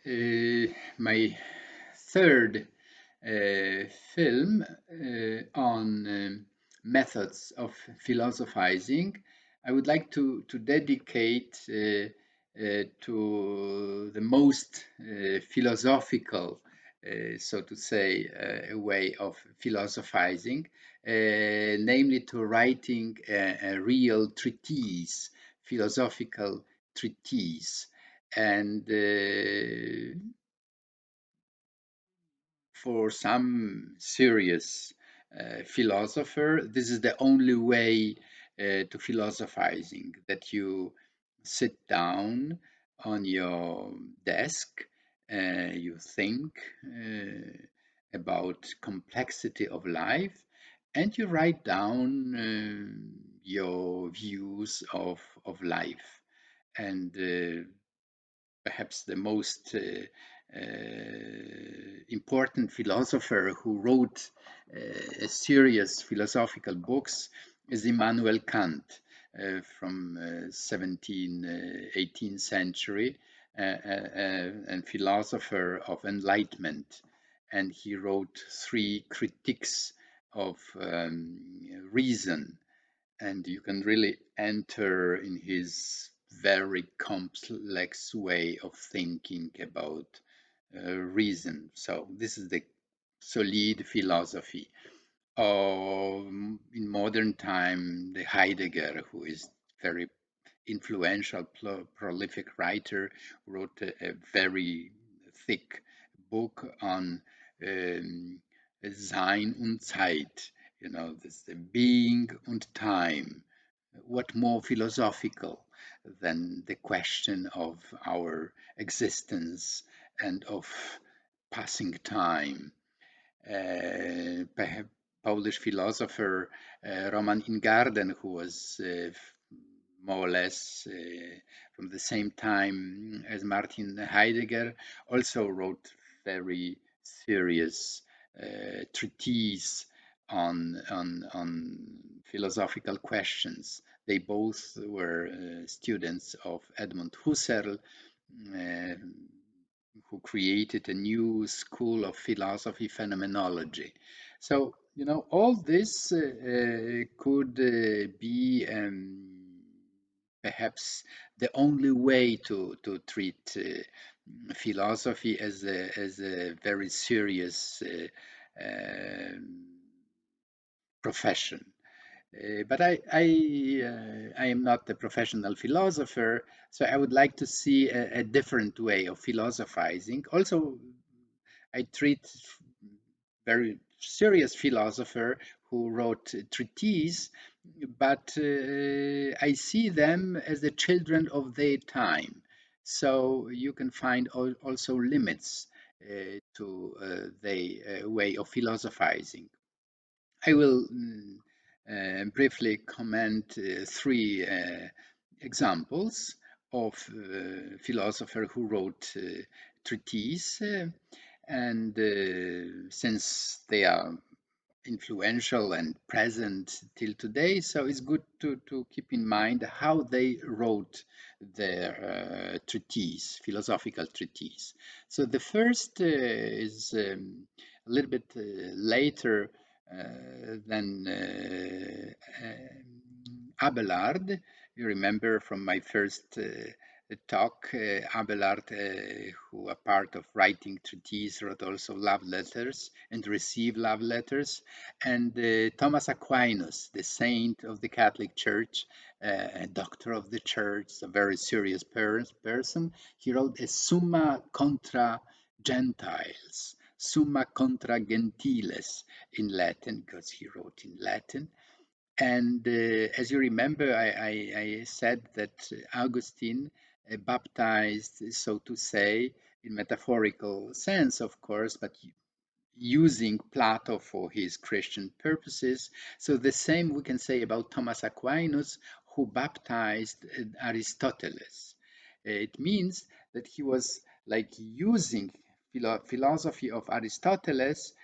My third film on methods of philosophizing, I would like to dedicate to the most philosophical, so to say, way of philosophizing, namely to writing a real treatise, philosophical treatise. And for some serious philosopher, this is the only way to philosophizing, that you sit down on your desk, you think about complexity of life, and you write down your views of life. And perhaps the most important philosopher who wrote serious philosophical books is Immanuel Kant, from 18th century, and philosopher of enlightenment. And he wrote three critiques of reason, and you can really enter in his very complex way of thinking about reason. So this is the solid philosophy. In modern time, the Heidegger, who is very influential, prolific writer, wrote a very thick book on Sein und Zeit. This the being and time. What more philosophical than the question of our existence and of passing time? Perhaps Polish philosopher Roman Ingarden, who was more or less from the same time as Martin Heidegger, also wrote very serious treatise on philosophical questions. They both were students of Edmund Husserl, who created a new school of philosophy phenomenology. So, all this could be perhaps the only way to treat philosophy as a very serious profession. But I am not a professional philosopher, so I would like to see a different way of philosophizing. Also, I treat very serious philosopher who wrote treatises, but I see them as the children of their time. So you can find also limits to their way of philosophizing. I will briefly comment three examples of philosopher who wrote treatises, and since they are influential and present till today, so it's good to keep in mind how they wrote their treatise, philosophical treatise. So the first is a little bit later than Abelard. You remember from my first talk, Abelard, who apart of writing treatises, wrote also love letters and received love letters. And Thomas Aquinas, the saint of the Catholic Church, a doctor of the church, a very serious person, he wrote a Summa contra Gentiles, Summa contra Gentiles in Latin, because he wrote in Latin. And as you remember, I said that Augustine baptized, so to say, in metaphorical sense, of course, but using Plato for his Christian purposes. So the same we can say about Thomas Aquinas, who baptized Aristoteles. It means that he was like using philosophy of Aristoteles,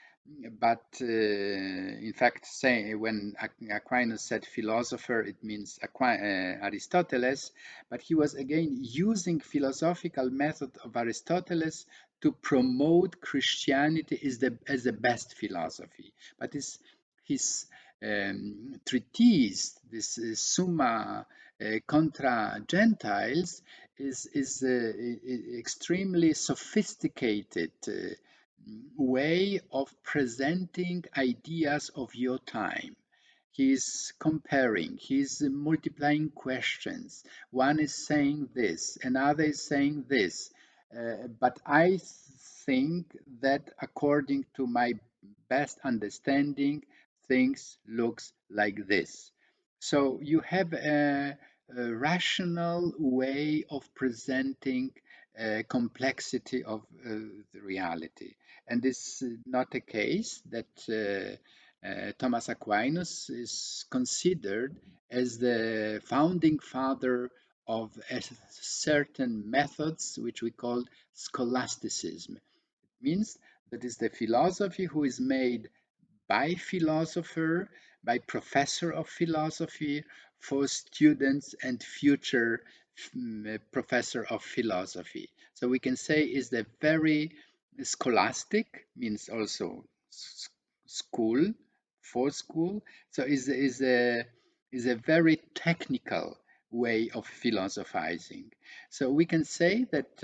But in fact, say when Aquinas said philosopher, it means Aristoteles. But he was again using philosophical method of Aristoteles to promote Christianity as the best philosophy. But his treatise, this Summa contra Gentiles, is extremely sophisticated. Way of presenting ideas of your time. He's comparing, he's multiplying questions. One is saying this, another is saying this. But I think that according to my best understanding, things looks like this. So you have a rational way of presenting complexity of the reality. And this is not a case that Thomas Aquinas is considered as the founding father of a certain methods which we call scholasticism. It means that is the philosophy who is made by philosopher, by professor of philosophy for students and future professor of philosophy. So we can say is the very scholastic, means also school, for school. So is a very technical way of philosophizing. So we can say that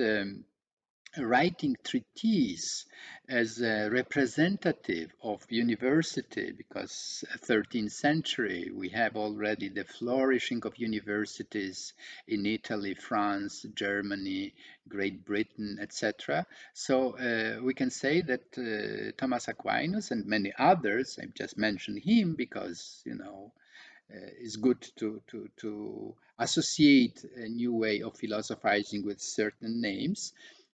writing treatise as a representative of university, because 13th century we have already the flourishing of universities in Italy, France, Germany, Great Britain, etc. So we can say that Thomas Aquinas and many others, I've just mentioned him because it's good to associate a new way of philosophizing with certain names.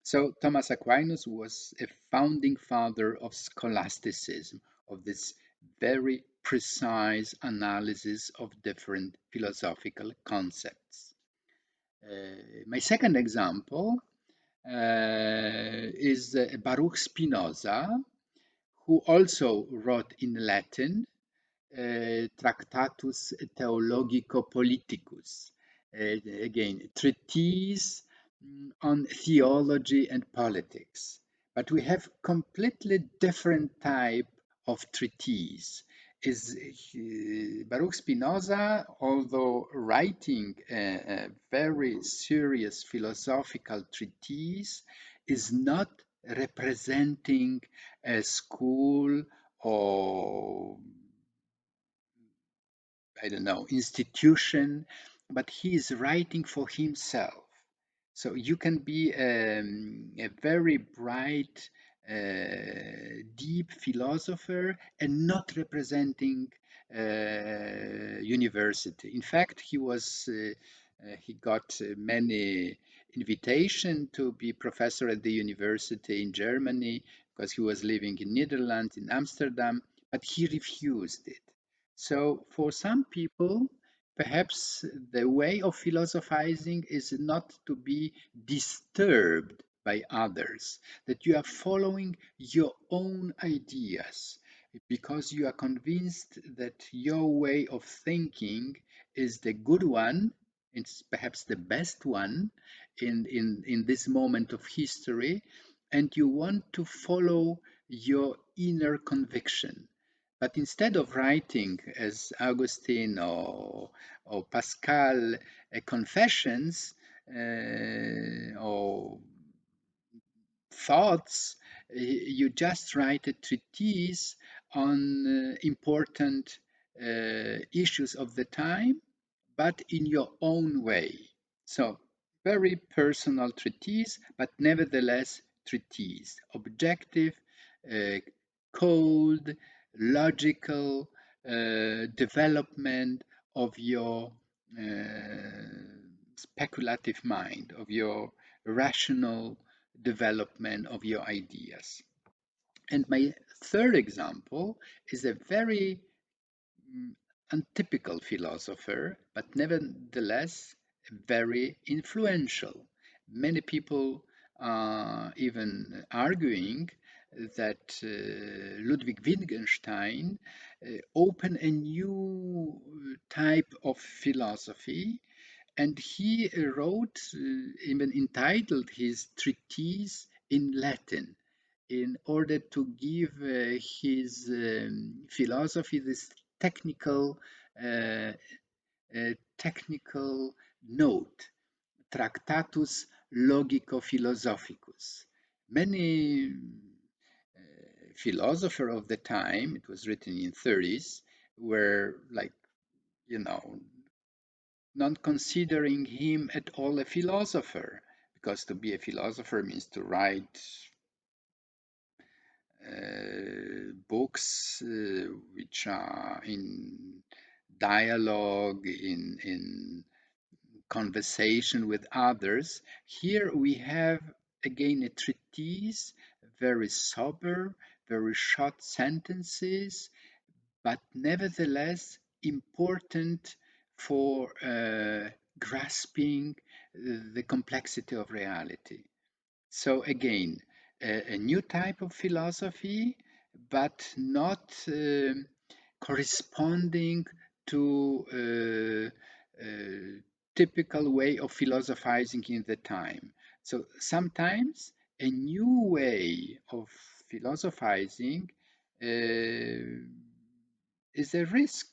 So Thomas Aquinas was a founding father of scholasticism, of this very precise analysis of different philosophical concepts. My second example is Baruch Spinoza, who also wrote in Latin Tractatus Theologico-Politicus, again, treatise on theology and politics. But we have completely different type of treatise. Is Baruch Spinoza, although writing a very serious philosophical treatise, is not representing a school or I don't know, institution, but he is writing for himself. So you can be a very bright, deep philosopher and not representing university. In fact, he got many invitation to be professor at the university in Germany because he was living in Netherlands, in Amsterdam, but he refused it. So for some people, perhaps the way of philosophizing is not to be disturbed by others, that you are following your own ideas because you are convinced that your way of thinking is the good one, it's perhaps the best one in this moment of history, and you want to follow your inner conviction. But instead of writing, as Augustine or Pascal, confessions or thoughts, you just write a treatise on important issues of the time, but in your own way. So, very personal treatise, but nevertheless treatise, objective, uh, cold, logical development of your speculative mind, of your rational development of your ideas. And my third example is a very untypical philosopher, but nevertheless very influential. Many people even arguing that Ludwig Wittgenstein opened a new type of philosophy, and he wrote, even entitled his treatise in Latin, in order to give his philosophy this technical uh, technical note, Tractatus Logico-Philosophicus. Many philosophers of the time, it was written in 30s, were like, you know, not considering him at all a philosopher, because to be a philosopher means to write books which are in dialogue, in conversation with others. Here we have again a treatise, very sober, very short sentences, but nevertheless important for grasping the complexity of reality. So again, a new type of philosophy, but not corresponding to typical way of philosophizing in the time. So sometimes a new way of philosophizing uh, is a risk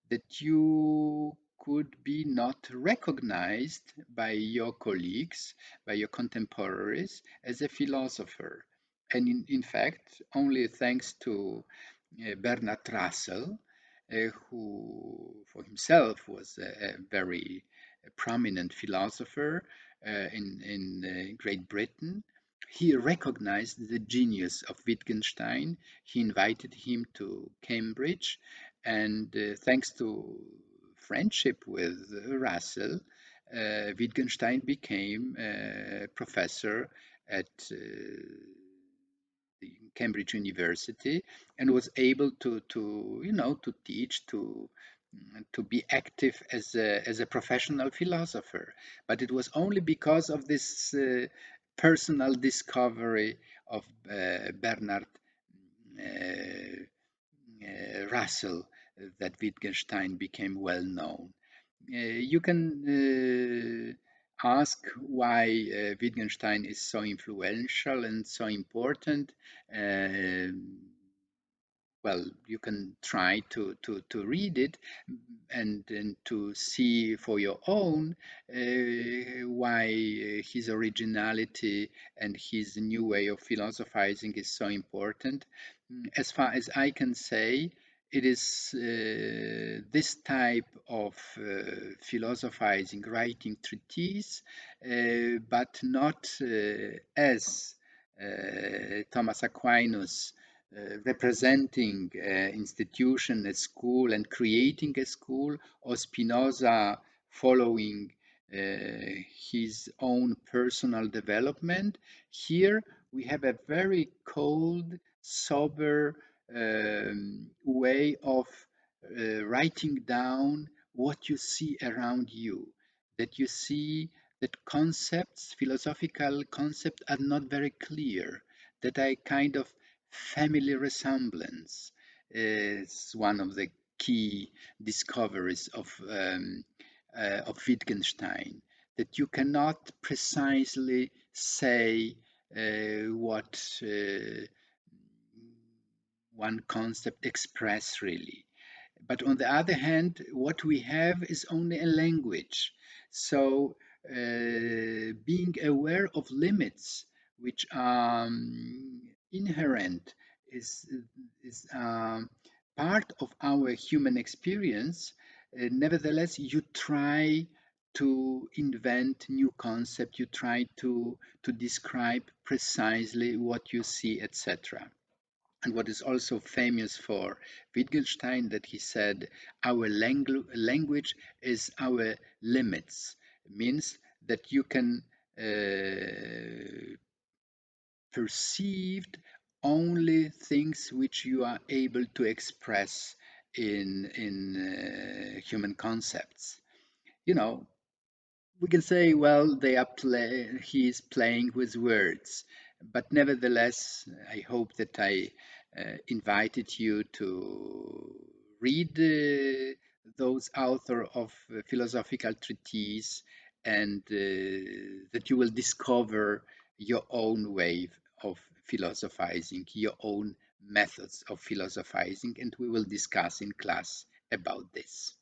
that you could be not recognized by your colleagues, by your contemporaries, as a philosopher. And in fact, only thanks to Bernard Russell, who for himself was a very prominent philosopher in Great Britain, he recognized the genius of Wittgenstein. He invited him to Cambridge, and thanks to friendship with Russell, Wittgenstein became a professor at the Cambridge University, and was able to to teach, to be active as a professional philosopher. But it was only because of this personal discovery of Bernard Russell that Wittgenstein became well known. You can ask why Wittgenstein is so influential and so important. Uh, well, you can try to read it, and to see for your own why his originality and his new way of philosophizing is so important. As far as I can say, it is this type of philosophizing, writing treatise, but not as Thomas Aquinas representing institution, a school, and creating a school, or Spinoza following his own personal development. Here we have a very cold, sober way of writing down what you see around you, that you see that concepts, philosophical concepts, are not very clear, that are kind of family resemblance is one of the key discoveries of Wittgenstein, that you cannot precisely say what one concept express really. But on the other hand, what we have is only a language. So being aware of limits which are inherent is, is part of our human experience. Nevertheless, you try to invent new concept, you try to describe precisely what you see, etc. And what is also famous for Wittgenstein, that he said, our language is our limits. It means that you can perceive only things which you are able to express in human concepts. You know, we can say, well, he is playing with words, but nevertheless, I hope that I invited you to read those author of philosophical treatises, and that you will discover your own way of philosophizing, your own methods of philosophizing, and we will discuss in class about this.